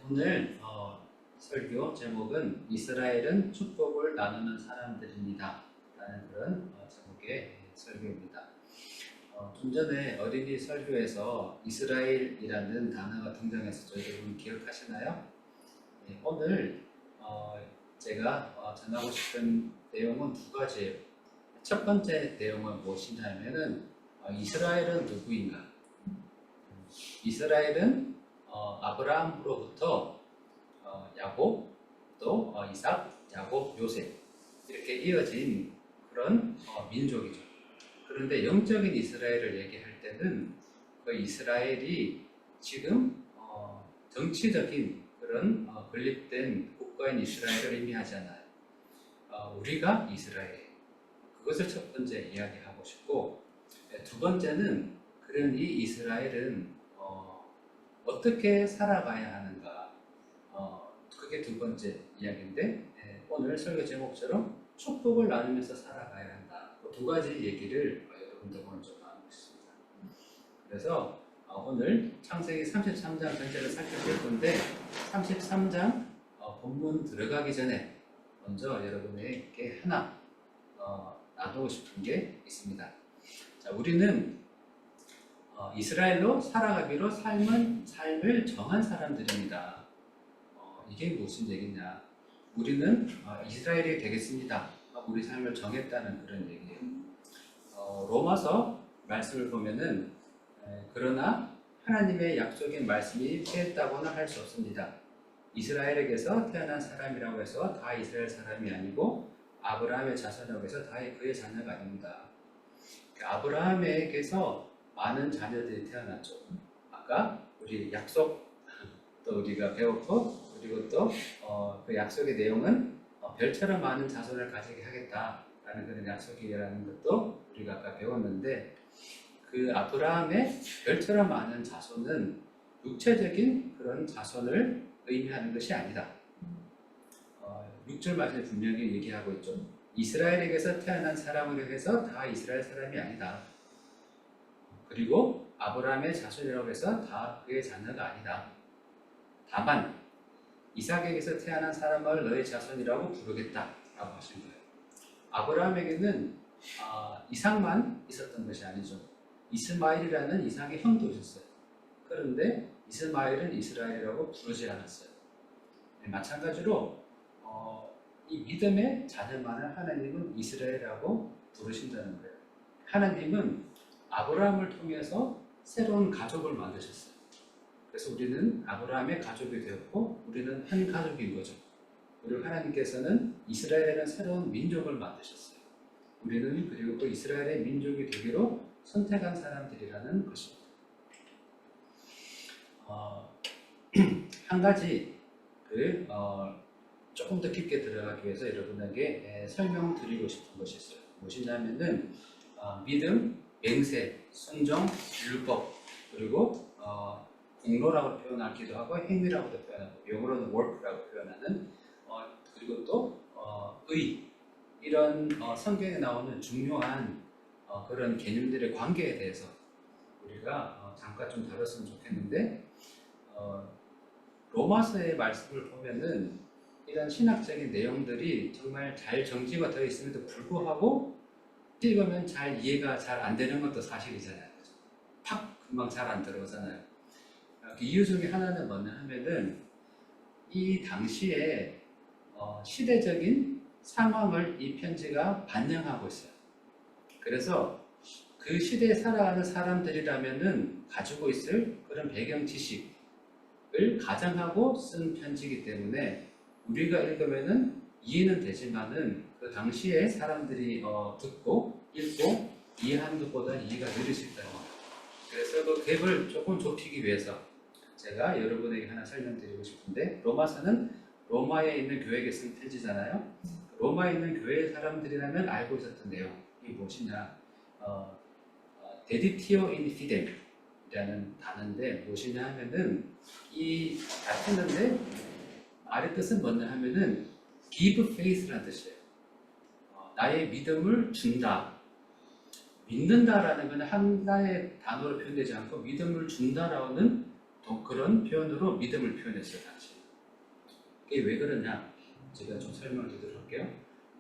오늘 설교 제목은 이스라엘은 축복을 나누는 사람들입니다 라는 그런 제목의 설교입니다. 좀 전에 어린이 설교에서 이스라엘이라는 단어가 등장했었죠. 여러분 기억하시나요? 네, 오늘 제가 전하고 싶은 내용은 두 가지예요. 첫 번째 내용은 무엇이냐면은 이스라엘은 누구인가? 이스라엘은 아브라함으로부터 야곱, 또 이삭, 야곱, 요셉 이렇게 이어진 그런 민족이죠. 그런데 영적인 이스라엘을 얘기할 때는 그 이스라엘이 지금 정치적인 그런 건립된 국가인 이스라엘을 의미하지 않아요. 우리가 이스라엘, 그것을 첫 번째 이야기하고 싶고, 두 번째는 그런 이 이스라엘은 어떻게 살아가야 하는가, 그게 두 번째 이야기인데, 오늘 설교 제목처럼 축복을 나누면서 살아가야 한다. 그 두 가지 얘기를 여러분들 오늘 좀 나누고 있습니다. 그래서 오늘 창세기 33장 전체를 살펴볼 건데, 33장 본문 들어가기 전에 먼저 여러분에게 하나 나누고 싶은 게 있습니다. 자, 우리는 이스라엘로 살아가기로 삶을 정한 사람들입니다. 이게 무슨 얘기냐? 우리는 이스라엘이 되겠습니다. 우리 삶을 정했다는 그런 얘기예요. 로마서 말씀을 보면은 그러나 하나님의 약속인 말씀이 피했다고는 할 수 없습니다. 이스라엘에게서 태어난 사람이라고 해서 다 이스라엘 사람이 아니고 아브라함의 자손이라고 해서 다 그의 자녀가 아닙니다. 아브라함에게서 많은 자녀들이 태어났죠. 아까 우리 약속 또 우리가 배웠고, 그리고 또 그 약속의 내용은 별처럼 많은 자손을 가지게 하겠다라는 그런 약속이라는 것도 우리가 아까 배웠는데, 그 아브라함의 별처럼 많은 자손은 육체적인 그런 자손을 의미하는 것이 아니다. 6절 말씀에 분명히 얘기하고 있죠. 이스라엘에게서 태어난 사람으로 해서 다 이스라엘 사람이 아니다. 그리고 아브라함의 자손이라고 해서 다 그의 자녀가 아니다. 다만 이삭에게서 태어난 사람을 너의 자손이라고 부르겠다라고 하신 거예요. 아브라함에게는 이삭만 있었던 것이 아니죠. 이스마엘이라는 이삭의 형도 있었어요. 그런데 이스마엘은 이스라엘이라고 부르지 않았어요. 마찬가지로 이 믿음의 자녀만을 하나님은 이스라엘이라고 부르신다는 거예요. 하나님은 아브라함을 통해서 새로운 가족을 만드셨어요. 그래서 우리는 아브라함의 가족이 되었고, 우리는 한 가족인 거죠. 그리고 하나님께서는 이스라엘에는 새로운 민족을 만드셨어요. 우리는 그리고 또 이스라엘의 민족이 되기로 선택한 사람들이라는 것입니다. 한 가지 조금 더 깊게 들어가기 위해서 여러분에게 설명드리고 싶은 것이 있어요. 무엇이냐면은 믿음, 맹세, 순종, 율법, 그리고 공로라고 표현하기도 하고 행위라고도 표현하고, 영어로는 work라고 표현하는 그리고 또 의, 이런 성경에 나오는 중요한 그런 개념들의 관계에 대해서 우리가 잠깐 좀 다뤘으면 좋겠는데, 로마서의 말씀을 보면은 이런 신학적인 내용들이 정말 잘 정리가 되어 있음에도 불구하고 읽으면 잘 이해가 잘 안 되는 것도 사실이잖아요. 팍 금방 잘 안 들어오잖아요. 그 이유 중에 하나는 뭐냐 하면은 이 당시에 시대적인 상황을 이 편지가 반영하고 있어요. 그래서 그 시대에 살아가는 사람들이라면은 가지고 있을 그런 배경 지식을 가정하고 쓴 편지이기 때문에 우리가 읽으면은 이해는 되지만은 그 당시에 사람들이 듣고 읽고 이해하는 것보다 이해가 느릴 수 있다는 거예요. 그래서 그 갭을 조금 좁히기 위해서 제가 여러분에게 하나 설명드리고 싶은데, 로마서는 로마에 있는 교회에게 쓴 편지잖아요. 로마에 있는 교회 사람들이라면 알고 있었던 내용이 무엇이냐, 데디티오 인 피뎀이라는 단어인데 무엇이냐 하면은 이 했는데 말의 뜻은 뭐냐 하면은 give faith라는 뜻이에요. 나의 믿음을 준다. 믿는다라는 건 하나의 단어로 표현되지 않고 믿음을 준다라는 그런 표현으로 믿음을 표현했어요. 당시. 이게 왜 그러냐? 제가 좀 설명을 드리도록 할게요.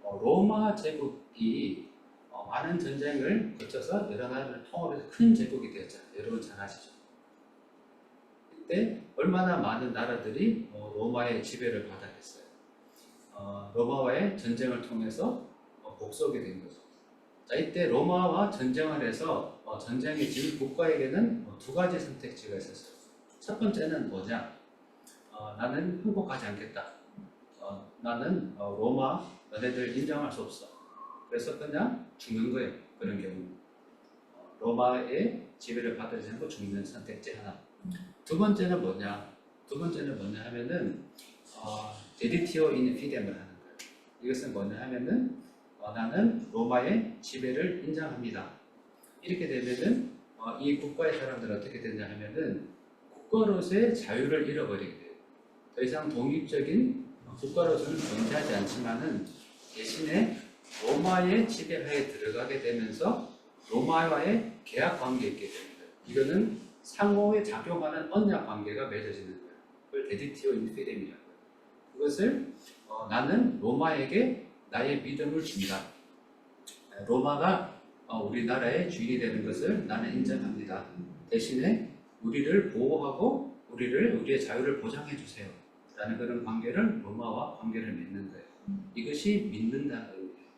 로마 제국이 많은 전쟁을 거쳐서 여러 나라를 통합해서 큰 제국이 되었잖아요. 여러분 잘 아시죠? 이때 얼마나 많은 나라들이 로마의 지배를 받았겠어요. 로마와의 전쟁을 통해서 복속이 된 거죠. 자, 이때 로마와 전쟁을 해서 전쟁에 지은 국가에게는 두 가지 선택지가 있었어요. 첫 번째는 뭐냐? 나는 항복하지 않겠다. 나는 로마 너네들 인정할 수 없어. 그래서 그냥 죽는 거예요. 그런 경우. 로마의 지배를 받아들이지 않고 죽는 선택지 하나. 두 번째는 뭐냐? 두 번째는 뭐냐 하면은 데디티오 인 피뎀을 하는 거예요. 이것은 뭐냐 하면은 나는 로마의 지배를 인정합니다. 이렇게 되면은 이 국가의 사람들은 어떻게 되냐 하면은 국가로서의 자유를 잃어버리게 돼요. 더 이상 독립적인 국가로서는 존재하지 않지만은 대신에 로마의 지배하에 들어가게 되면서 로마와의 계약 관계에 있게 됩니다. 이거는 상호에 작용하는 언약 관계가 맺어지는 거예요. 그걸 데디티오 인피뎀이라고 해요. 그것을 나는 로마에게 나의 믿음을 준다. 로마가 우리나라의 주인이 되는 것을 나는 인정합니다. 대신에 우리를 보호하고 우리의 자유를 보장해 주세요. 라는 그런 관계를 로마와 관계를 맺는 거예요. 이것이 믿는다는 의미예요.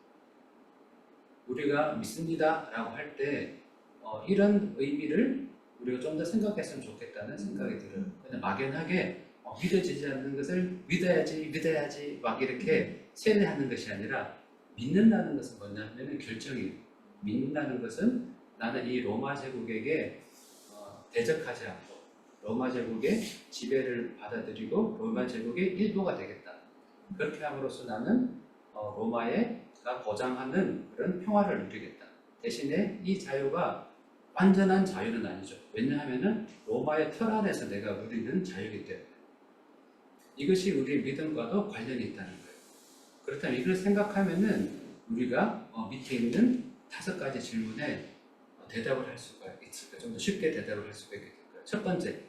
우리가 믿습니다 라고 할 때 이런 의미를 우리가 좀 더 생각했으면 좋겠다는 생각이 들어요. 그냥 막연하게 믿어지지 않는 것을 믿어야지 막 이렇게 세뇌하는 것이 아니라 믿는다는 것은 뭐냐면 결정이에요. 믿는다는 것은 나는 이 로마 제국에게 대적하지 않고 로마 제국의 지배를 받아들이고 로마 제국의 일부가 되겠다. 그렇게 함으로써 나는 로마가 보장하는 그런 평화를 누리겠다. 대신에 이 자유가 완전한 자유는 아니죠. 왜냐하면 로마의 틀 안에서 내가 누리는 자유이기 때문에 이것이 우리의 믿음과도 관련이 있다는 거예요. 그렇다면 이걸 생각하면은 우리가 밑에 있는 5가지 질문에 대답을 할 수가 있을까? 좀 더 쉽게 대답을 할 수가 있겠을까요? 첫 번째,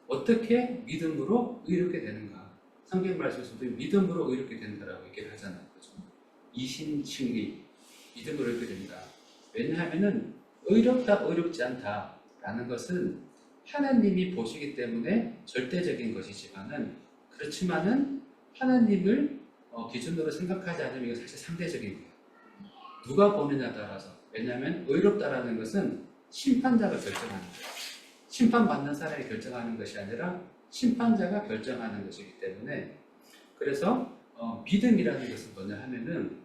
어떻게 믿음으로 의롭게 되는가? 성경 말씀에서도 믿음으로 의롭게 된다라고 얘기를 하잖아요. 그렇죠? 이신칭리, 믿음으로 의롭게 된다. 왜냐하면은 의롭다, 의롭지 않다라는 것은 하나님이 보시기 때문에 절대적인 것이지만은 그렇지만은 하나님을 기준으로 생각하지 않으면 이건 사실 상대적인 거예요. 누가 보느냐에 따라서. 왜냐하면 의롭다라는 것은 심판자가 결정하는 거예요. 심판받는 사람이 결정하는 것이 아니라 심판자가 결정하는 것이기 때문에 그래서 믿음이라는 것은 뭐냐 하면은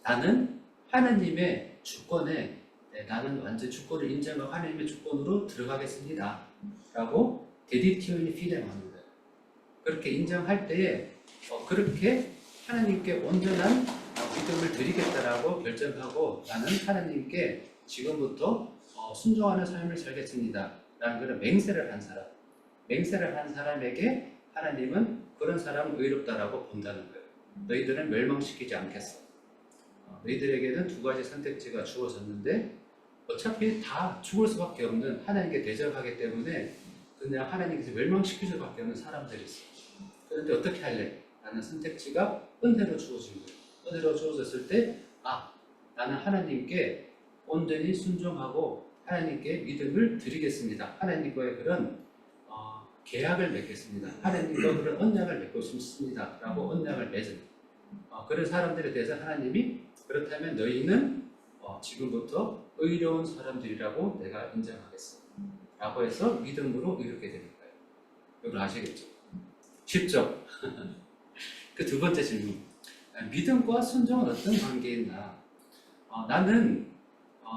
나는 하나님의 주권에 나는 완전 주권을 인정하고 하나님의 주권으로 들어가겠습니다. 라고 데디티오인 피뎀하는 거예요. 그렇게 인정할 때에 그렇게 하나님께 온전한 믿음을 드리겠다라고 결정하고 나는 하나님께 지금부터 순종하는 삶을 살겠습니다. 라는 그런 맹세를 한 사람. 맹세를 한 사람에게 하나님은 그런 사람을 의롭다라고 본다는 거예요. 너희들은 멸망시키지 않겠어. 너희들에게는 2가지 선택지가 주어졌는데 어차피 다 죽을 수밖에 없는 하나님께 대적하기 때문에 그냥 하나님께서 멸망시킬 수밖에 없는 사람들이 있어요. 그런데 어떻게 할래? 라는 선택지가 은혜로 주어진 거예요. 은혜로 주어졌을 때 나는 하나님께 온전히 순종하고 하나님께 믿음을 드리겠습니다. 하나님과의 그런 계약을 맺겠습니다. 하나님과 그런 언약을 맺고 싶습니다. 라고 언약을 맺은 그런 사람들에 대해서 하나님이 그렇다면 너희는 지금부터 의로운 사람들이라고 내가 인정하겠어. 라고 해서 믿음으로 의롭게 되는 거예요. 여러분 아시겠죠? 쉽죠? 그 2번째 질문. 믿음과 순종은 어떤 관계에 있나? 나는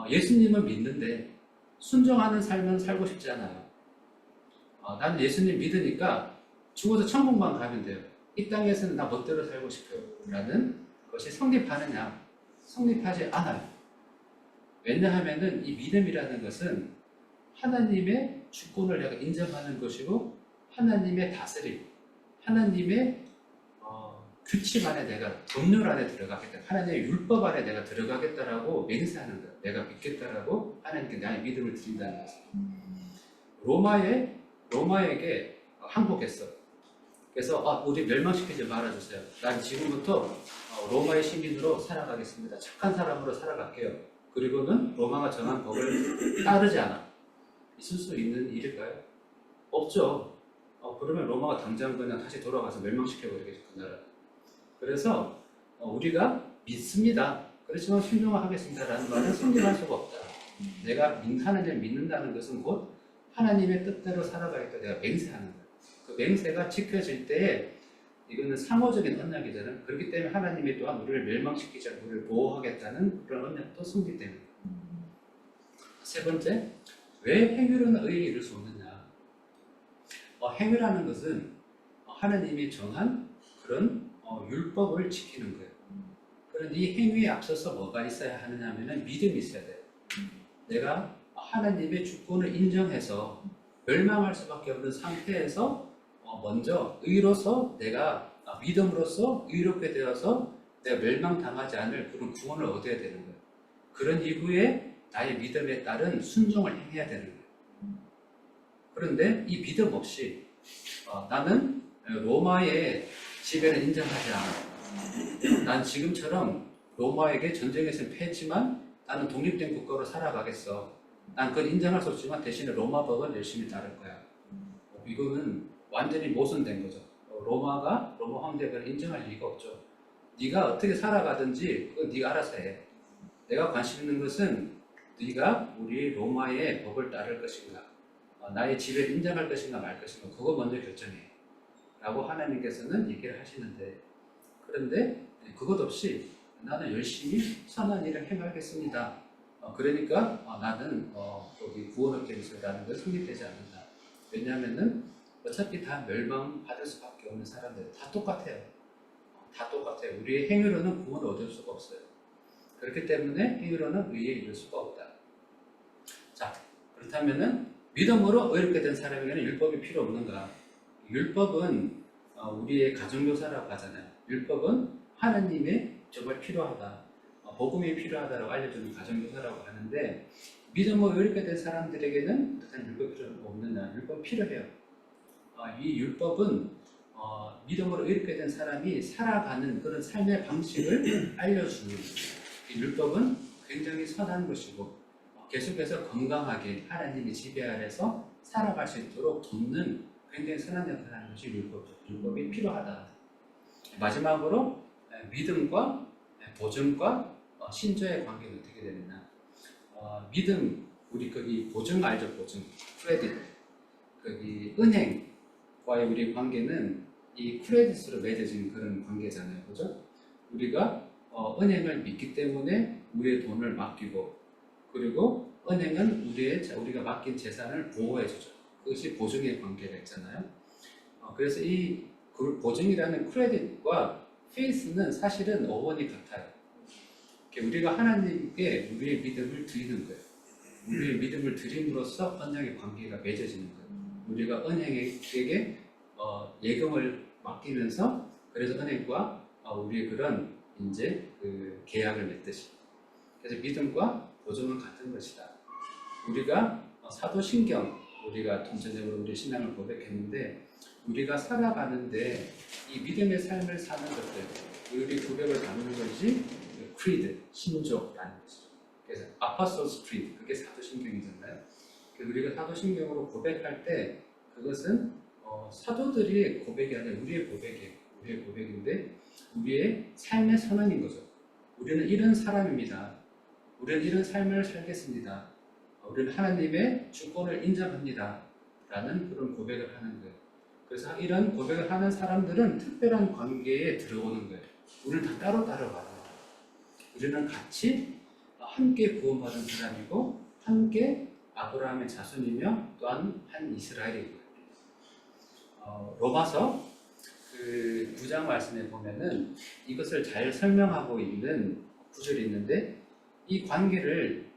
예수님을 믿는데 순종하는 삶은 살고 싶지 않아요. 나는 예수님 믿으니까 죽어서 천국만 가면 돼요. 이 땅에서는 나 멋대로 살고 싶어요. 라는 것이 성립하느냐? 성립하지 않아요. 왜냐하면은 이 믿음이라는 것은 하나님의 주권을 내가 인정하는 것이고 하나님의 다스림, 하나님의 규칙 안에 내가 법률 안에 들어가겠다. 하나님의 율법 안에 내가 들어가겠다라고 맹세하는 거예요. 내가 믿겠다라고 하나님께 나의 믿음을 드린다는 것을. 로마에게 항복했어. 그래서 우리 멸망시키지 말아주세요. 난 지금부터 로마의 시민으로 살아가겠습니다. 착한 사람으로 살아갈게요. 그리고는 로마가 정한 법을 따르지 않아. 있을 수 있는 일일까요? 없죠. 그러면 로마가 당장 그냥 다시 돌아가서 멸망시켜버리겠죠, 그 나라. 그래서 우리가 믿습니다. 그렇지만 순종하겠습니다라는 말은 성립할 수가 없다. 내가 하나님을 믿는다는 것은 곧 하나님의 뜻대로 살아가겠다 내가 맹세하는 거예요. 그 맹세가 지켜질 때에 이거는 상호적인 언약이잖아요. 그렇기 때문에 하나님이 또한 우리를 멸망시키지 않고 우리를 보호하겠다는 그런 언약도 성립됩니다. 세 번째, 왜 행위로는 의에 이를 수 없느냐? 행위라는 것은 하나님이 정한 그런 율법을 지키는 거예요. 그런데 이 행위에 앞서서 뭐가 있어야 하느냐 하면 믿음이 있어야 돼요. 내가 하나님의 주권을 인정해서 멸망할 수밖에 없는 상태에서 먼저 의로서 내가 믿음으로써 의롭게 되어서 내가 멸망당하지 않을 그런 구원을 얻어야 되는 거예요. 그런 이후에 나의 믿음에 따른 순종을 행해야 되는 거예요. 그런데 이 믿음 없이 나는 로마의 지배를 인정하지 않아. 난 지금처럼 로마에게 전쟁에서 패했지만 나는 독립된 국가로 살아가겠어. 난 그걸 인정할 수 없지만 대신에 로마 법을 열심히 따를 거야. 이거는 완전히 모순된 거죠. 로마 황제가 인정할 리가 없죠. 네가 어떻게 살아가든지 그건 네가 알아서 해. 내가 관심 있는 것은 네가 우리 로마의 법을 따를 것인가, 나의 지배를 인정할 것인가 말 것인가, 그거 먼저 결정해 라고 하나님께서는 얘기를 하시는데, 그런데 그것 없이 나는 열심히 선한 일을 행하겠습니다. 그러니까 나는 거기 구원을 깨우쳐라는 걸 성립되지 않는다. 왜냐하면은 어차피 다 멸망받을 수밖에 없는 사람들 다 똑같아요. 다 똑같아요. 우리의 행위로는 구원을 얻을 수가 없어요. 그렇기 때문에 행위로는 의에 이를 수가 없다. 자, 그렇다면은 믿음으로 의롭게 된 사람에게는 율법이 필요 없는가? 율법은 우리의 가정교사라고 하잖아요. 율법은 하나님의 정말 필요하다, 복음이 필요하다라고 알려주는 가정교사라고 하는데, 믿음으로 의롭게 된 사람들에게는 어떤 율법이 필요 없느냐? 율법이 필요해요. 이 율법은 믿음으로 의롭게 된 사람이 살아가는 그런 삶의 방식을 알려주는, 이 율법은 굉장히 선한 것이고 계속해서 건강하게 하나님의 지배 아래서 살아갈 수 있도록 돕는 굉장히 선한 역할을 하는 것이 율법이죠. 율법이 필요하다. 마지막으로 믿음과 보증과 신조의 관계는 어떻게 되느냐? 믿음, 우리 거기 보증 알죠? 보증, 크레딧. 거기 은행과의 우리 관계는 이 크레딧으로 맺어진 그런 관계잖아요, 그죠? 우리가 은행을 믿기 때문에 우리의 돈을 맡기고, 그리고 은행은 우리가 맡긴 재산을 보호해주죠. 그것이 보증의 관계가 있잖아요. 그래서 이 보증이라는 크레딧과 페이스는 사실은 어원이 같아요. 우리가 하나님께 우리의 믿음을 드리는 거예요. 우리의 믿음을 드림으로써 언약의 관계가 맺어지는 거예요. 우리가 은행에게 예금을 맡기면서, 그래서 은행과 우리의 그런 이제 그 계약을 맺듯이, 그래서 믿음과 보증은 같은 것이다. 우리가 사도신경, 우리가 통전적으로 우리 신앙을 고백했는데, 우리가 살아가는데 이 믿음의 삶을 사는 것들, 우리 고백을 담는 것이 크리드, 신조라는 것이죠. 그래서 아파솔스 크리드, 그게 사도신경이잖아요. 우리가 사도신경으로 고백할 때 그것은 사도들이 고백이 아니라 우리의 고백이에요. 우리의 고백인데 우리의 삶의 선언인 거죠. 우리는 이런 사람입니다. 우리는 이런 삶을 살겠습니다. 우리는 하나님의 주권을 인정합니다. 라는 그런 고백을 하는 거예요. 그래서 이런 고백을 하는 사람들은 특별한 관계에 들어오는 거예요. 우리는 다 따로따로 가요. 우리는 같이 함께 구원받은 사람이고 함께 아브라함의 자손이며 또한 한 이스라엘이고요. 로마서 그 9장 말씀에 보면은 이것을 잘 설명하고 있는 구절이 있는데, 이 관계를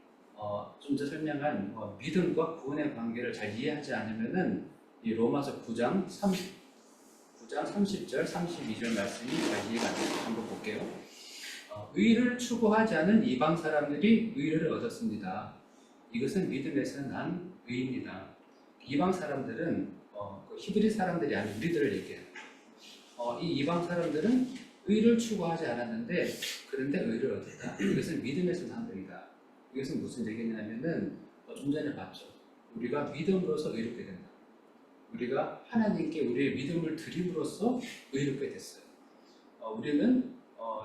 좀 더 설명한 믿음과 구원의 관계를 잘 이해하지 않으면은 이 로마서 9장 30절, 32절 말씀이 잘 이해가 안 돼요. 한번 볼게요. 의를 추구하지 않은 이방 사람들이 의를 얻었습니다. 이것은 믿음에서 난 의입니다. 이방 사람들은 그 히브리 사람들이 아닌 우리들을 얘기해요. 이 이방 사람들은 의를 추구하지 않았는데 그런데 의를 얻었다. 이것은 믿음에서 난 의다. 이것은 무슨 얘기냐면은 좀 전에 봤죠. 우리가 믿음으로써 의롭게 된다. 우리가 하나님께 우리의 믿음을 드림으로써 의롭게 됐어요. 우리는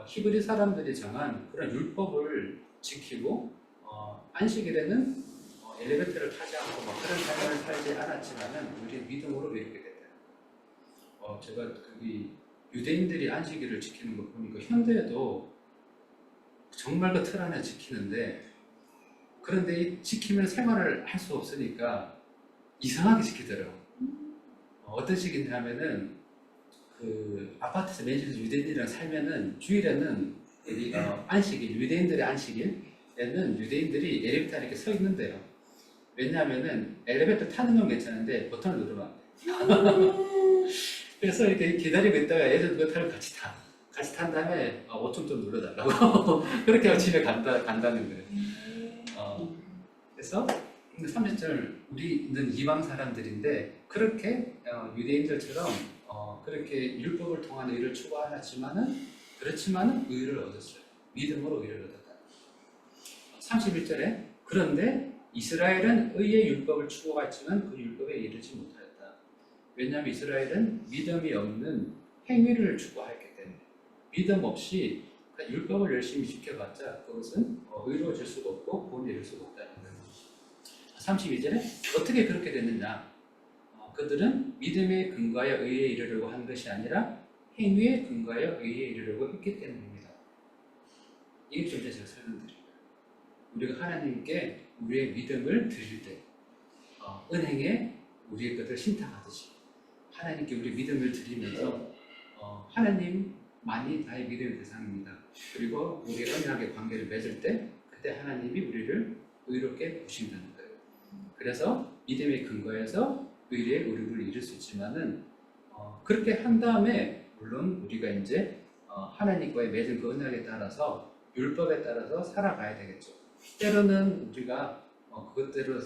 히브리 사람들이 정한 그런 율법을 지키고 안식일에는 엘리베이터를 타지 않고 그런 삶을 살지 않았지만은 우리의 믿음으로 의롭게 됐다. 제가 유대인들이 안식일을 지키는 거 보니까 현대에도 정말 그 틀 안에 지키는데 그런데 이 지키면 생활을 할 수 없으니까 이상하게 지키더라고요. 어떤 식이냐면은 그 아파트에서 매일 유대인들이랑 살면은 주일에는 안식일, 유대인들의 안식일에는 유대인들이 엘리베이터에 이렇게 서 있는데요. 왜냐하면은 엘리베이터 타는 건 괜찮은데 버튼을 누르면 안 돼. 그래서 이렇게 기다리고 있다가 애들 그거 타면 같이 탄 다음에 5점 좀 눌러달라고. 그렇게 하고 집에 간다는 거예요. 그래서 30절 우리는 이방 사람들인데 그렇게 유대인들처럼 그렇게 율법을 통한 의를 추구하지만은 그렇지만은 의를 얻었어요. 믿음으로 의를 얻었다. 31절에 그런데 이스라엘은 의의 율법을 추구했지만 그 율법에 이르지 못하였다. 왜냐하면 이스라엘은 믿음이 없는 행위를 추구했기 때문에 믿음 없이 율법을 열심히 지켜봤자 그것은 의로워질 수가 없고 구원에 이를 수가 없다는 거예요. 32절에 어떻게 그렇게 됐느냐? 그들은 믿음에 근거하여 의에 이르려고 한 것이 아니라 행위에 근거하여 의에 이르려고 했기 때문입니다. 이게 좀 제가 설명드립니다. 우리가 하나님께 우리의 믿음을 드릴 때 은행에 우리의 것을 신탁하듯이 하나님께 우리 믿음을 드리면서 하나님만이 나의 믿음의 대상입니다. 그리고 우리가 은밀하게 관계를 맺을 때 그때 하나님이 우리를 의롭게 보신다는 거예요. 그래서 믿음의 근거에서 의리의 의를 이룰 수 있지만은 그렇게 한 다음에 물론 우리가 이제 하나님과의 맺은 그 언약에 따라서 율법에 따라서 살아가야 되겠죠. 때로는 우리가 그것대로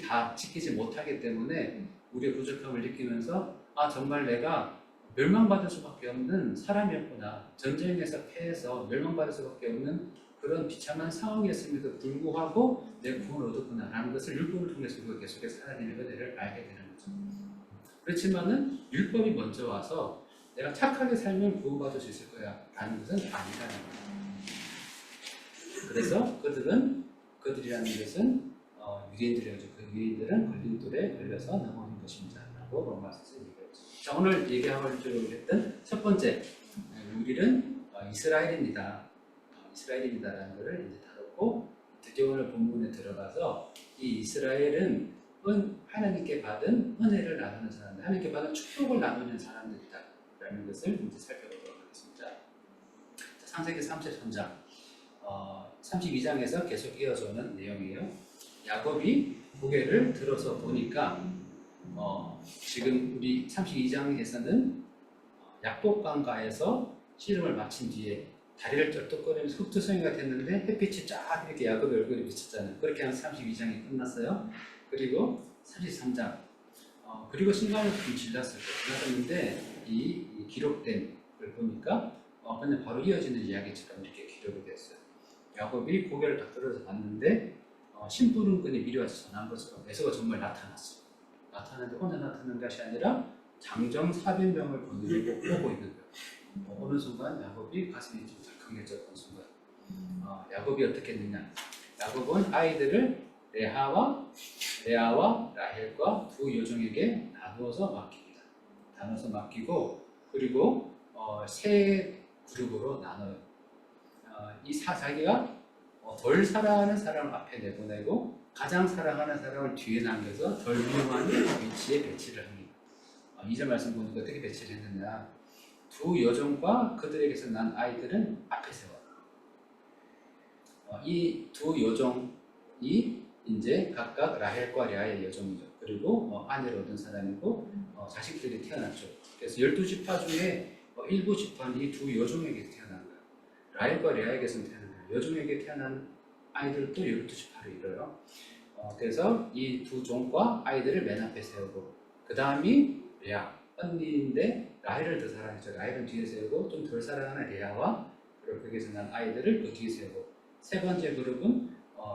다 지키지 못하기 때문에 우리의 부족함을 느끼면서 정말 내가 멸망받을 수밖에 없는 사람이었구나. 전쟁에서 패해서 멸망받을 수밖에 없는 그런 비참한 상황이었음에도 불구하고 내 구원을 얻었구나 라는 것을 율법을 통해서 우리가 계속해서 하나님의 은혜를 알게 되는 거죠. 그렇지만은 율법이 먼저 와서 내가 착하게 살면 구원받을 수 있을 거야 라는 것은 아니라는 거예요. 그래서 그들이라는 것은 유대인들이었죠. 그 유대인들은 걸림돌에 걸려서 넘어오는 것입니다 라고 로마서에서 얘기했죠. 자, 오늘 얘기하려고 했던 첫 번째 우리는 이스라엘입니다. 이스라엘입니다라는 것을 이제 다뤘고 드디어 오늘 본문에 들어가서 이 이스라엘은 하나님께 받은 은혜를 나누는 사람들, 하나님께 받은 축복을 나누는 사람들이다라는 것을 이제 살펴보도록 하겠습니다. 자, 창세기 33장 32장에서 계속 이어져오는 내용이에요. 야곱이 고개를 들어서 보니까 지금 우리 32장에서는 약복강가에서 씨름을 마친 뒤에 다리를 쩔뚝거리면서 흑투성이가 됐는데 햇빛이 쫙 이렇게 야곱의 얼굴에 비쳤잖아요. 그렇게 하면 32장이 끝났어요. 그리고 33장 그리고 신랑을 좀 질렀는데 이 기록된 걸 보니까 그냥 바로 이어지는 이야기처럼 이렇게 기록이 됐어요. 야곱이 고개를 딱 들어서 봤는데 심부름꾼이 미리 와서 전한 것처럼 에서가 정말 나타났어요. 나타났는데 혼자 나타난 것이 아니라 장정 400명을 거느리고 오고 있는 거예요. 어느 순간 야곱이 가슴이 좀 덜컹해졌던 순간 야곱이 어떻게 했느냐, 야곱은 아이들을 레아와 라헬과 두 여종에게 나누어서 맡기고 그리고 세 그룹으로 나눠요. 자기가 덜 사랑하는 사람을 앞에 내보내고 가장 사랑하는 사람을 뒤에 남겨서 덜 위험한 위치에 배치를 합니다. 2절 말씀 보니까 어떻게 배치를 했느냐, 두 여종과 그들에게서 난 아이들은 앞에 세워. 이 두 여종이 이제 각각 라헬과 레아의 여종이죠. 그리고 아내를 얻은 사람이고 자식들이 태어났죠. 그래서 12지파 중에 일부 지파는 이 두 여종에게 태어난 거예요. 라헬과 레아에게서 태어난 거예요. 여종에게 태어난 아이들도 12지파를 이뤄요. 그래서 이 두 종과 아이들을 맨 앞에 세우고 그 다음이 레아, 언니인데 라헬을 더 사랑했죠. 라헬은 뒤에 세우고 좀 덜 사랑하는 레아와 그리고 거기서 난 아이들을 그 뒤에 세우고 세 번째 그룹은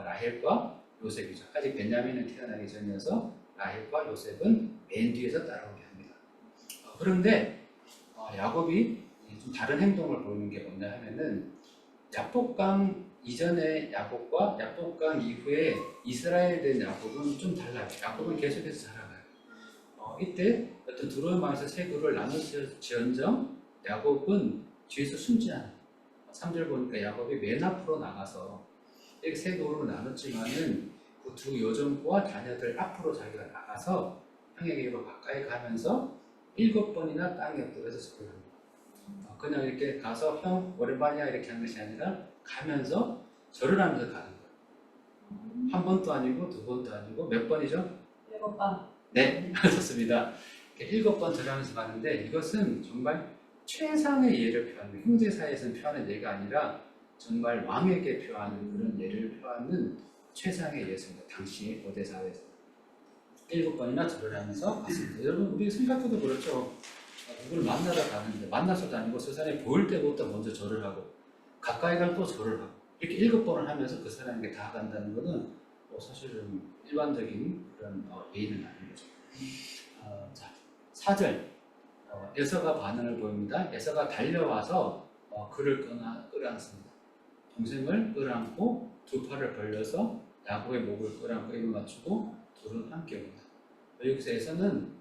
라헬과 요셉이죠. 아직 베냐민은 태어나기 전이어서 라헬과 요셉은 맨 뒤에서 따라오게 합니다. 그런데 야곱이 좀 다른 행동을 보이는 게 뭐냐 하면은 야복강 이전의 야곱과 야복강 이후에 이스라엘 된 야곱은 좀 달라요. 야곱은 계속해서 자라가요. 이때 어떤 두려움 안에서 세 그룹을 나눴을지언정 야곱은 뒤에서 숨지 않아요. 3절 보니까 야곱이 맨 앞으로 나가서 이렇게 세 그룹으로 나눴지만은 그 두 여종과 자녀들 앞으로 자기가 나가서 형에게로 가까이 가면서 7번이나 땅에 엎드려서 절을 합니다. 그냥 이렇게 가서 형 오랜만이야 이렇게 하는 것이 아니라 가면서 절을 하면서 가는 거예요. 한 번도 아니고 두 번도 아니고 몇 번이죠? 7번. 네, 좋습니다. 7번 절하면서 가는데 이것은 정말 최상의 예를 표하는 형제 사이에서는 표하는 예가 아니라 정말 왕에게 표하는 그런 예를 표하는 최상의 예습니다. 당시의 고대 사회에서 7번이나 절을 하면서 갔습니다. 여러분 우리 생각해도 그렇죠. 누구를 만나러 가는데 만나서도 아니고 세상에 보일 때부터 먼저 절을 하고 가까이 가면 또 절을 하고 이렇게 7번을 하면서 그 사람에게 다가간다는 것은 사실은 일반적인 그런 예의는 아닌 거죠. 자, 4절 에서가 반응을 보입니다. 에서가 달려와서 그를 끌어안습니다. 동생을 끌어안고 두 팔을 벌려서 야곱의 목을 끌어안고 입을 맞추고 둘은 함께 옵니다. 여기서 에서는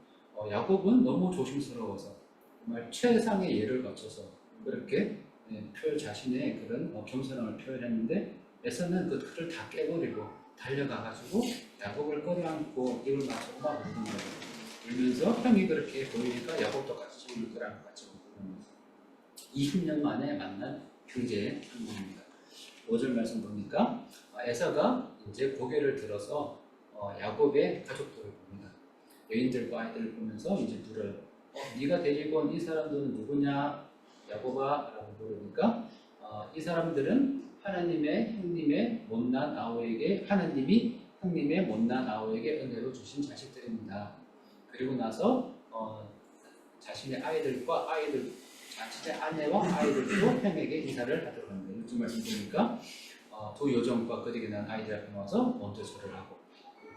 야곱은 너무 조심스러워서 정말 최상의 예를 갖춰서 그렇게 자신의 그런 겸손함을 표현했는데 에서는 그 틀을 다 깨버리고 달려가가지고 야곱을 끌어안고 입을 맞추고 막 우는 거예요. 울면서 형이 그렇게 보이니까 야곱도 같이 입을 끌어안고 같이 우는 거예요. 20년 만에 만난 형제의 한국입니다. 5절 말씀 보니까 에서가 이제 고개를 들어서 야곱의 가족들을 봅니다. 여인들과 아이들을 보면서 이제 물어요. 네가 데리고 온 이 사람들은 누구냐? 야곱아 라고 물으니까 이 사람들은 하나님의 형님의 못난 아우에게 하나님이 형님의 못난 아우에게 은혜로 주신 자식들입니다. 그리고 나서 자신의 아이들과 자신의 아내와 아이들도 형에게 인사를 하도록 합니다. 이런 말씀 보니까 두 여종과 그에게 난 아이들 앞에 와서 먼저 절을 하고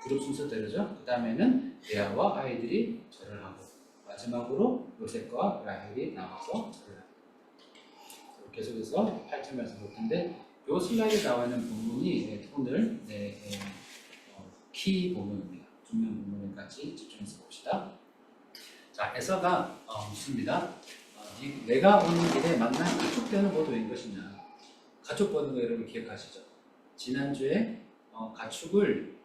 그룹 순서대로죠. 그 다음에는 레아와 아이들이 절을 하고 마지막으로 요셉과 라헬이 나와서 절을 합니다. 계속해서 8절 말씀 볼 텐데 이 슬라이드에 나와 있는 본문이 오늘 키 본문입니다. 중요한 본문을 같이 집중해서 봅시다. 자, 에서가 묻습니다. 내가 오는 길에 만난 가축되는 모두인 것이냐? 가축 보는 거 여러분 기억하시죠? 지난주에 가축을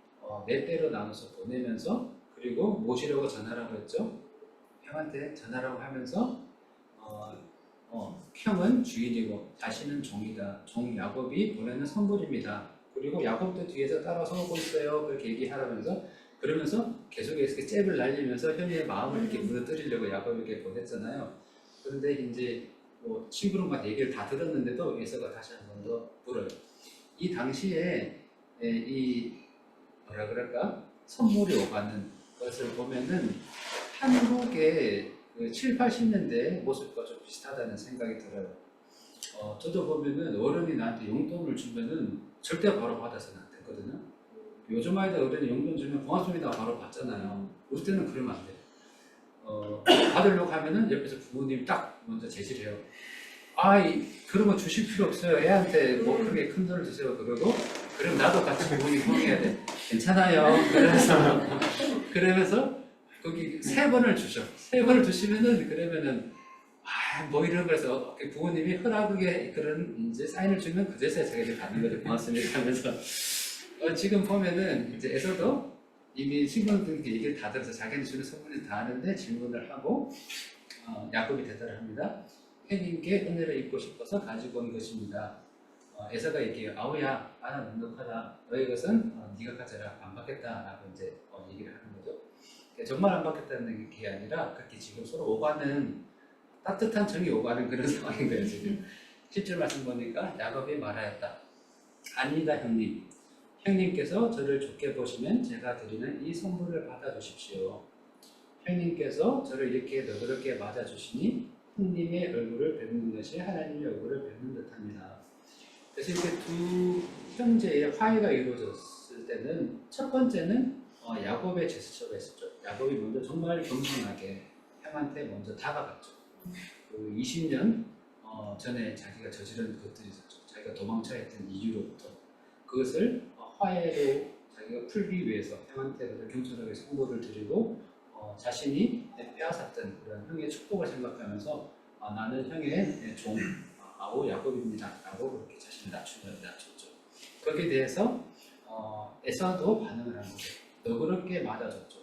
네 대로 나눠서 보내면서 그리고 모시려고 전하라고 했죠. 형한테 전하라고 하면서 형은 주인이고 자신은 종이다. 종 야곱이 보내는 선물입니다. 그리고 야곱도 뒤에서 따라서 오고 있어요. 그렇게 얘기하라면서 그러면서 계속해서 잽을 날리면서 형의 마음을 이렇게 무너뜨리려고 야곱에게 보냈잖아요. 그런데 이제 친구들과 얘기를 다 들었는데도 에서가 다시 한 번 더 물어요. 이 당시에 이 뭐라 그럴까 선물이 오가는 것을 보면은 한국의 그 7, 80년대 모습과 좀 비슷하다는 생각이 들어요. 저도 보면은 어른이 나한테 용돈을 주면은 절대 바로 받아서는 안 됐거든요. 요즘 아이들 어른이 용돈 주면 고맙습니다 바로 받잖아요. 우리 때는 그러면 안 돼요. 받으려고 하면은 옆에서 부모님이 딱 먼저 제지를 해요. 그런 거 주실 필요 없어요. 애한테 뭐 그렇게 큰 돈을 주세요. 그러고 그럼 나도 같이 부모님 형해야 돼. 괜찮아요. 그러면서 거기 3번을 주셔. 3번을 주시면은 그러면은 뭐 이런 거에서 부모님이 허락하게 그런 이제 사인을 주면 그제서야 제가 이제 받는 거죠. 고맙습니다 하면서 지금 보면은 이제 에서도 이미 친구들께 얘기를 다 들어서 자기는 주는 선물을 다 아는데 질문을 하고 야곱이 대답을 합니다. 형님께 은혜를 입고 싶어서 가지고 온 것입니다. 에서가 얘기해요. 아우야, 나는 넉넉하다. 너의 것은 네가 가져라. 안 받겠다라고 이제 얘기를 하는 거죠. 정말 안 받겠다는 게 아니라 그렇게 지금 서로 오가는 따뜻한 정이 오가는 그런 상황인 거예요. 지금 10절 말씀 보니까 야곱이 말하였다. 아니다 형님. 형님께서 저를 좋게 보시면 제가 드리는 이 선물을 받아주십시오. 형님께서 저를 이렇게 너그럽게 맞아주시니 형님의 얼굴을 뵙는 것이 하나님의 얼굴을 뵙는 듯합니다. 그래서 이렇게 두 형제의 화해가 이루어졌을 때는 첫 번째는 야곱의 제스처가 있었죠. 야곱이 먼저 정말 겸손하게 형한테 먼저 다가갔죠. 그 20년 전에 자기가 저지른 것들이 있었죠. 자기가 도망쳐야 했던 이유로부터 그것을 화해로 자기가 풀기 위해서 형한테 겸손하게 선고를 드리고 자신이 빼앗았던 그런 형의 축복을 생각하면서 나는 형의 종 아우 야곱입니다 라고 그렇게 자신을 낮췄죠. 거기에 대해서 에사도 반응을 한 거죠. 너그럽게 맞아줬죠.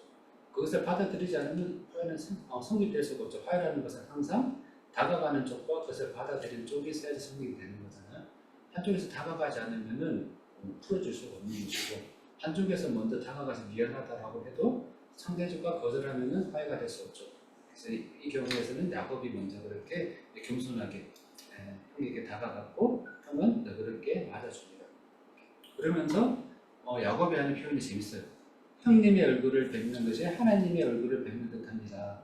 그것을 받아들이지 않으면 화해는 성립될 수가 없죠. 화해라는 것은 항상 다가가는 쪽과 그것을 받아들이는 쪽이 있어야지 성립이 되는 거잖아요. 한쪽에서 다가가지 않으면은 풀어줄 수가 없는 것이고, 한쪽에서 먼저 다가가서 미안하다라고 해도 상대쪽과 거절하면은 화해가 될 수 없죠. 그래서 이 경우에서는 야곱이 먼저 그렇게 겸손하게 형에게 다가갔고, 형은 너그럽게 맞아줍니다. 그러면서 야곱이 하는 표현이 재밌어요. 형님의 얼굴을 뵙는 것이 하나님의 얼굴을 뵙는 듯합니다.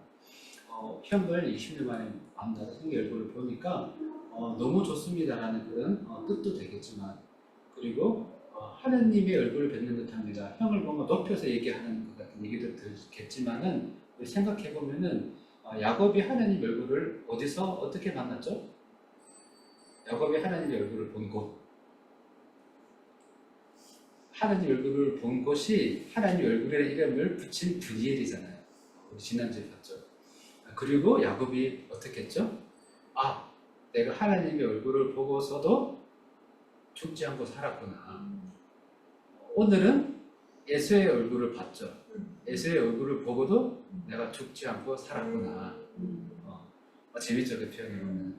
형을 20년 만에 만나서 형의 얼굴을 보니까 너무 좋습니다라는 그런 뜻도 되겠지만, 그리고 하나님의 얼굴을 뵙는 듯합니다. 형을 뭔가 높여서 얘기하는 것 같은 얘기도 들겠지만은 생각해 보면은 야곱이 하나님 얼굴을 어디서 어떻게 만났죠? 야곱이 하나님의 얼굴을 본 곳, 하나님 얼굴을 본 곳이 하나님 얼굴에 이름을 붙인 브니엘이잖아요. 우리 지난주에 봤죠. 그리고 야곱이 어떻게 했죠? 내가 하나님의 얼굴을 보고서도 죽지 않고 살았구나. 오늘은 에서의 얼굴을 봤죠. 에서의 얼굴을 보고도 내가 죽지 않고 살았구나. 재밌죠, 그 표현이 보면.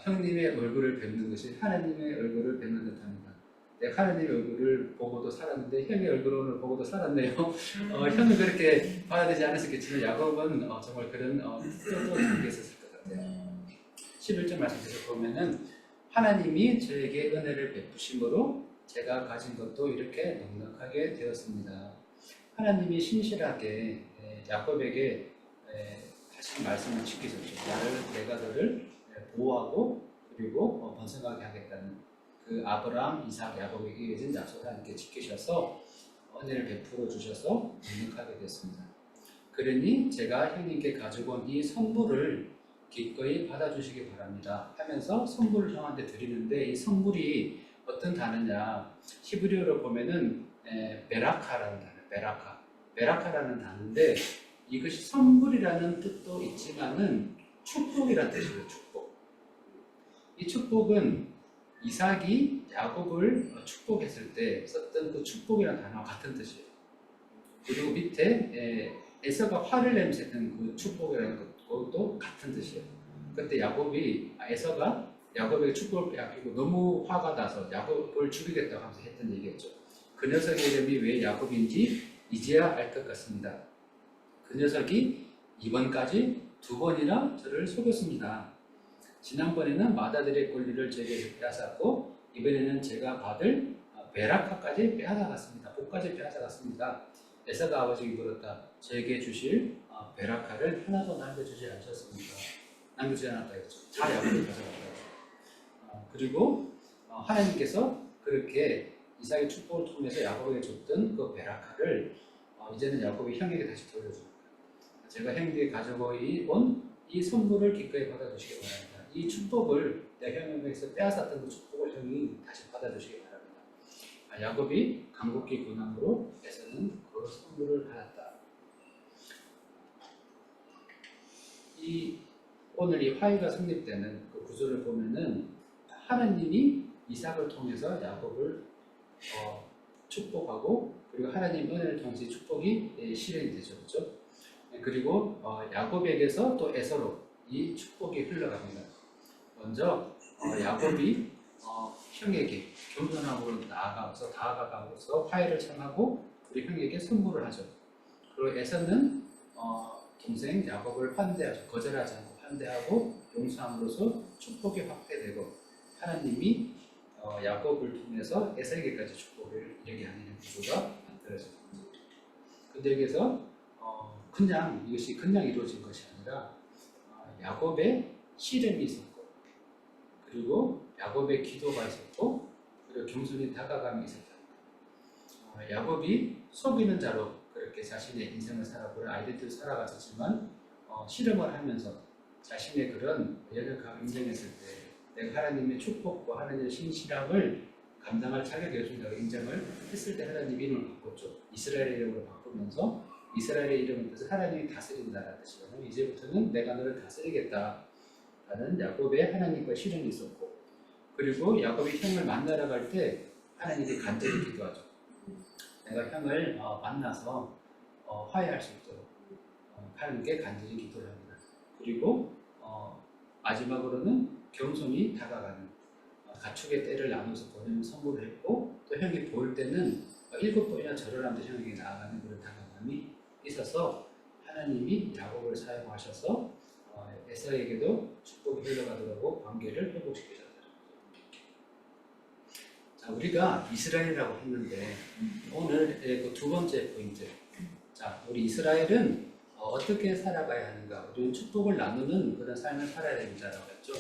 형님의 얼굴을 뵙는 것이 하나님의 얼굴을 뵙는 듯합니다. 내가 하나님의 얼굴을 보고도 살았는데 형의 얼굴을 보고도 살았네요. 형은 그렇게 받아들이지 않았겠지만 야곱은 정말 그런 뜻도 담겨 있었을 것 같아요. 11절 말씀에서 보면은 하나님이 저에게 은혜를 베푸심으로 제가 가진 것도 이렇게 넉넉하게 되었습니다. 하나님이 신실하게 야곱에게 하신 말씀을 지키셨죠. 내가 너를 보호하고 그리고 번성하게 하겠다는 그 아브라함, 이삭, 야곱에게 해준 약속을 함께 지키셔서 은혜를 베풀어 주셔서 넉넉하게 됐습니다. 그러니 제가 형님께 가지고 온 이 선물을 기꺼이 받아주시기 바랍니다 하면서 선물을 형한테 드리는데, 이 선물이 어떤 단어냐, 히브리어로 보면은 베라카라는 단어, 베라카라는 단어인데, 이것이 선물이라는 뜻도 있지만은 축복이라는 뜻이에요. 축복. 이 축복은 이삭이 야곱을 축복했을 때 썼던 그 축복이라는 단어와 같은 뜻이에요. 그리고 밑에 에서가 화를 내면서 그 축복이라는 것도 같은 뜻이에요. 그때 에서가 야곱에게 축복을 빼앗기고 너무 화가 나서 야곱을 죽이겠다고 하면서 했던 얘기였죠. 그 녀석의 이름이 왜 야곱인지 이제야 알 것 같습니다. 그 녀석이 이번까지 2번이나 저를 속였습니다. 지난번에는 마다들의 권리를 제게 빼앗았고, 이번에는 제가 받을 베라카까지 빼앗아갔습니다. 복까지 빼앗아갔습니다. 에서가 아버지에게 물었다. 저에게 주실 베라카를 하나도 남겨주지 않으셨습니까? 남겨주지 않았다 했죠. 다 야곱이 가져갔다. 그리고 하나님께서 그렇게 이삭의 축복을 통해서 야곱에게 줬던 그 베라카를 이제는 야곱이 형에게 다시 돌려줍니다. 제가 형에게 가지고 온 이 선물을 기꺼이 받아주시기 바랍니다. 이 축복을 내 형에게서 빼앗았던 그 축복을 형이 다시 받아주시기 바랍니다. 야곱이 간곡히 근함으로 에서는 그 선물을 받았다. 오늘 이 화해가 성립되는 그 구조를 보면은 하나님이 이삭을 통해서 야곱을 축복하고, 그리고 하나님 은혜를 통해서 축복이 실현이 되죠. 그렇죠? 그리고 야곱에게서 또 에서로 이 축복이 흘러갑니다. 먼저 야곱이 형에게 겸손함으로 다가가서 화해를 청하고 우리 형에게 선물을 하죠. 그리고 에서는 동생 야곱을 환대하죠. 거절하지 않고 환대하고 용서함으로써 축복이 확대되고, 하나님이 야곱을 통해서 에서에게까지 축복을 이르게 하는 구조가 만들어집니다. 근데 여기서 그냥 이것이 그냥 이루어진 것이 아니라 야곱의 씨름이 있었고, 그리고 야곱의 기도가 있었고, 그리고 겸손히 다가감이 있었다. 야곱이 속이는 자로 그렇게 자신의 인생을 살아보려 아이덴티티를 살아갔었지만 실험을 하면서 자신의 그런 연약함을 인정했을 때 내가 하나님의 축복과 하나님의 신실함을 감당할 자격이 없습니다. 인정을 했을 때 하나님 이름을 바꿨죠. 이스라엘의 이름으로 바꾸면서 이스라엘의 이름은 뜻은 하나님이 다스린다는 뜻이거든요. 이제부터는 내가 너를 다스리겠다 라는 야곱의 하나님과 실험이 있었고, 그리고 야곱이 형을 만나러 갈 때 하나님이 간절히 기도하죠. 내가 형을 만나서 화해할 수 있도록 하나님께 간절히 기도를 합니다. 그리고 마지막으로는 겸손히 다가가는 가축의 떼를 나눠서 보내는 선물을 했고, 또 형이 보일 때는 7번이나 절을 하면서 형에게 나아가는 그런 다가감이 있어서 하나님이 야곱을 사용하셔서 에서에게도 축복이 흘러가도록 하고 관계를 회복시키셨다. 자, 우리가 이스라엘이라고 했는데 오늘 그 두 번째 포인트. 자, 우리 이스라엘은 어떻게 살아가야 하는가? 우리는 축복을 나누는 그런 삶을 살아야 된다라고 했죠.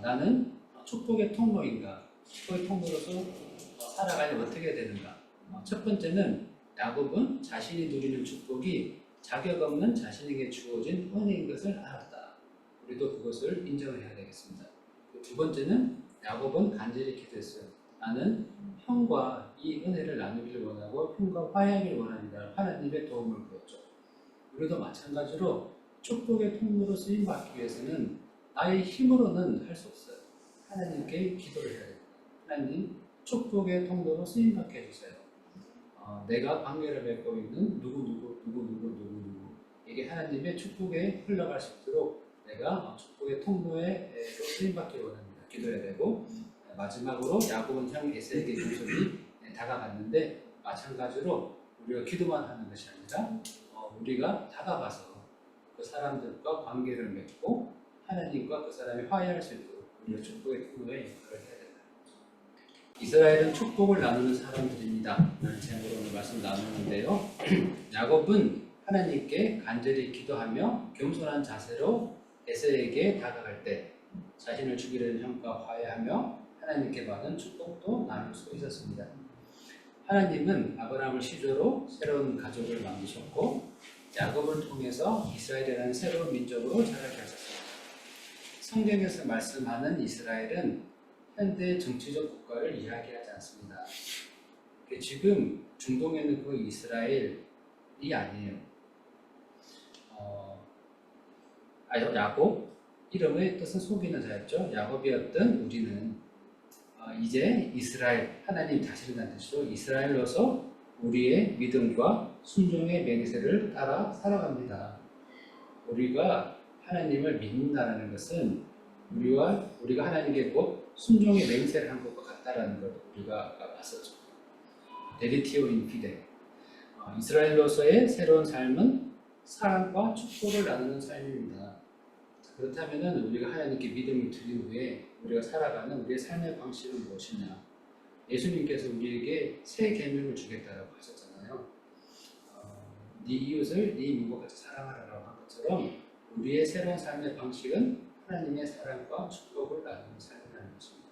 나는 축복의 통로인가? 축복의 통로로서 살아가려면 어떻게 되는가? 첫 번째는 야곱은 자신이 누리는 축복이 자격 없는 자신에게 주어진 은혜인 것을 알았다. 우리도 그것을 인정을 해야 되겠습니다. 두 번째는 야곱은 간절히 기도했어요. 나는 형과 이 은혜를 나누기를 원하고 형과 화해하기를 원합니다. 하나님의 도움을 구했죠. 우리도 마찬가지로 축복의 통로로 쓰임받기 위해서는 나의 힘으로는 할 수 없어요. 하나님께 기도를 해야 됩니다. 하나님, 축복의 통로로 쓰임받게 해주세요. 내가 관계를 맺고 있는 누구에게 하나님의 축복에 흘러갈 수 있도록 내가 축복의 통로에 쓰임받기 원합니다. 기도해야 되고, 마지막으로 야곱은 형 에서에게 겸손히 다가갔는데 마찬가지로 우리가 기도만 하는 것이 아니라 우리가 다가가서 그 사람들과 관계를 맺고 하나님과 그 사람이 화해할 수 있도록 우리가 축복의 통로에 역할을 해야 된다. 이스라엘은 축복을 나누는 사람들입니다. 라는 제목으로 오늘 말씀 나누는데요. 야곱은 하나님께 간절히 기도하며 겸손한 자세로 에서에게 다가갈 때 자신을 죽이려는 형과 화해하며 하나님께 받은 축복도 나눌 수 있었습니다. 하나님은 아브라함을 시조로 새로운 가족을 만드셨고 야곱을 통해서 이스라엘이라는 새로운 민족으로 자라게 하셨습니다. 성경에서 말씀하는 이스라엘은 현대 정치적 국가를 이야기하지 않습니다. 지금 중동에 있는 그 이스라엘이 아니에요. 야곱, 이름의 뜻은 속이는 자였죠. 야곱이었던 우리는 이제 이스라엘, 하나님 다스린다는 뜻으로 이스라엘로서 우리의 믿음과 순종의 맹세를 따라 살아갑니다. 우리가 하나님을 믿는다는 것은 우리가 하나님께 곧 순종의 맹세를 한 것과 같다라는 걸 우리가 아까 봤었죠. 데리티오 인피데. 이스라엘로서의 새로운 삶은 사랑과 축복을 나누는 삶입니다. 그렇다면 우리가 하나님께 믿음을 드린 후에 우리가 살아가는 우리의 삶의 방식은 무엇이냐? 예수님께서 우리에게 새 계명을 주겠다라고 하셨잖아요. 네 이웃을 네 이웃과 같이 사랑하라고 한 것처럼 우리의 새로운 삶의 방식은 하나님의 사랑과 축복을 나누는 삶이라는 것입니다.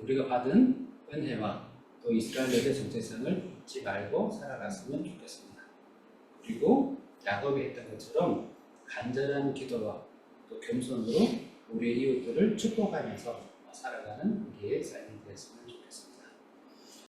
우리가 받은 은혜와 또 이스라엘의 정체성을 잊지 말고 살아갔으면 좋겠습니다. 그리고 야곱이 했던 것처럼 간절한 기도와 또 겸손으로 우리의 이웃들을 축복하면서 살아가는 우리의 삶이 되었습니다.